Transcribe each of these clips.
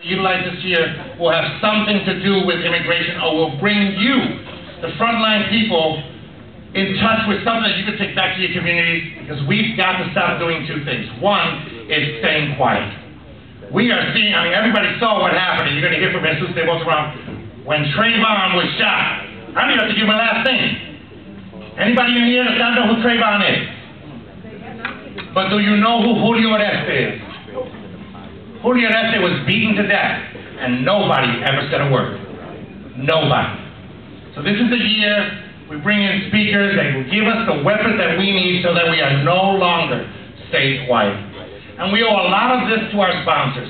utilize this year will have something to do with immigration, or will bring you, the frontline people, in touch with something that you can take back to your communities, because we've got to stop doing two things. One is staying quiet. We are seeing, I mean, everybody saw what happened, and you're going to hear from Jesus they walked around. When Trayvon was shot, I don't even have to give my last name. Anybody in here does not know who Trayvon is? But do you know who Julio Arrest is? Julio Arrest was beaten to death, and nobody ever said a word. Nobody. So this is the year we bring in speakers that will give us the weapons that we need so that we are no longer stay quiet. And we owe a lot of this to our sponsors.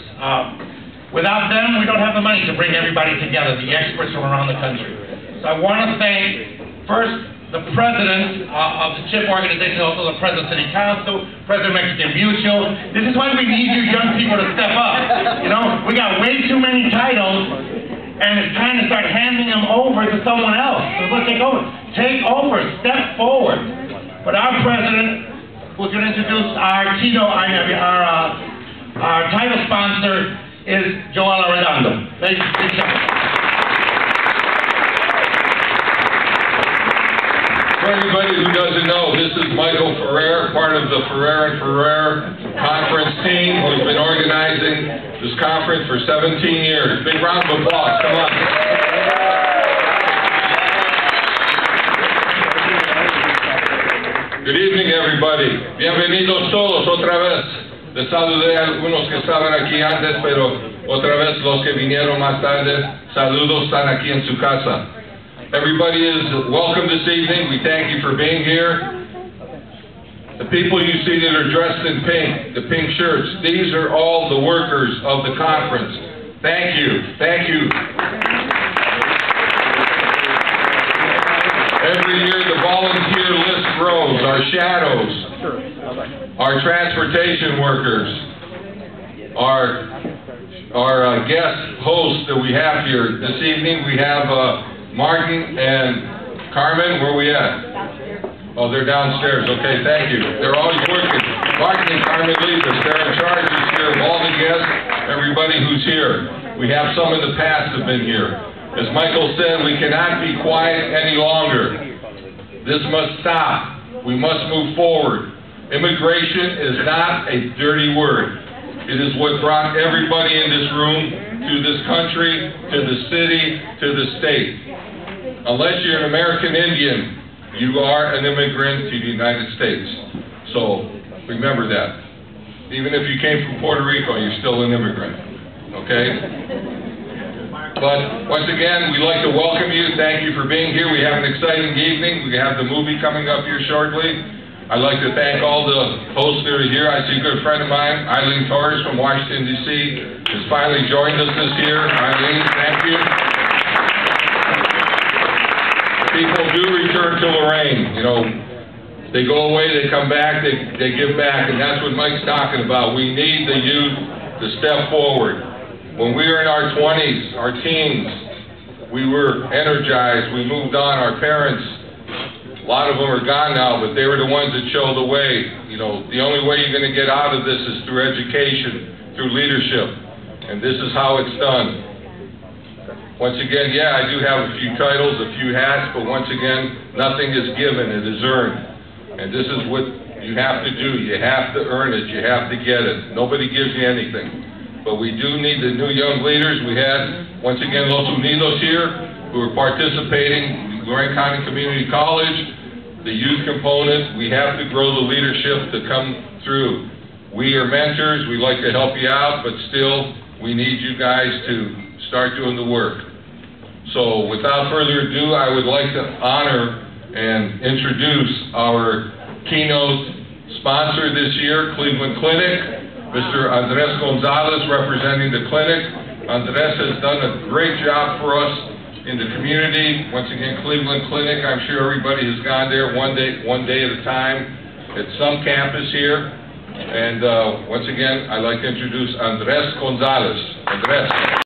Without them, we don't have the money to bring everybody together, the experts from around the country. So I want to thank, first, the president of the CHIP organization, also the president of City Council, president of Mexican Mutual. This is why we need you young people to step up. You know, we got way too many titles, and it's time to start handing them over to someone else. So let's take over. Take over, step forward. But our president, who's going to introduce our title sponsor, is Joel Arredondo. Thank you. For anybody who doesn't know, this is Michael Ferrer, part of the Ferrer and Ferrer conference team, who's been organizing this conference for 17 years. Big round of applause. Come on. Good evening, everybody. Bienvenidos todos otra vez. Les saludé a algunos que estaban aquí antes, pero otra vez los que vinieron más tarde, saludos, están aquí en su casa. Everybody is welcome this evening. We thank you for being here. The people you see that are dressed in pink, the pink shirts, these are all the workers of the conference. Thank you. Thank you. Every year the volunteer list grows. Our shadows, our transportation workers, our guest hosts that we have here. This evening we have Martin and Carmen. Where are we at? Oh, they're downstairs. Okay, thank you. They're always working. Martin and Carmen leave us. They're in charge this year of all the guests, everybody who's here. We have some in the past have been here. As Michael said, we cannot be quiet any longer. This must stop. We must move forward. Immigration is not a dirty word. It is what brought everybody in this room to this country, to the city, to the state. Unless you're an American Indian, you are an immigrant to the United States. So remember that. Even if you came from Puerto Rico, you're still an immigrant. Okay? But once again, we'd like to welcome you. Thank you for being here. We have an exciting evening. We have the movie coming up here shortly. I'd like to thank all the hosts that are here. I see a good friend of mine, Eileen Torres from Washington, D.C., has finally joined us this year. Eileen, thank you. People do return to Lorraine. You know, they go away, they come back, they give back, and that's what Mike's talking about. We need the youth to step forward. When we were in our 20s, our teens, we were energized, we moved on. Our parents, a lot of them are gone now, but they were the ones that showed the way. You know, the only way you're going to get out of this is through education, through leadership, and this is how it's done. Once again, yeah, I do have a few titles, a few hats, but once again, nothing is given, it is earned. And this is what you have to do. You have to earn it, you have to get it. Nobody gives you anything. But we do need the new young leaders. We had, once again, Los Unidos here, who are participating, Lorraine County Community College, the youth component. We have to grow the leadership to come through. We are mentors. We like to help you out, but still, we need you guys to start doing the work. So without further ado, I would like to honor and introduce our keynote sponsor this year, Cleveland Clinic, Mr. Andres Gonzalez, representing the clinic. Andres has done a great job for us in the community. Once again, Cleveland Clinic, I'm sure everybody has gone there one day at a time at some campus here. And once again, I'd like to introduce Andres Gonzalez. Andres.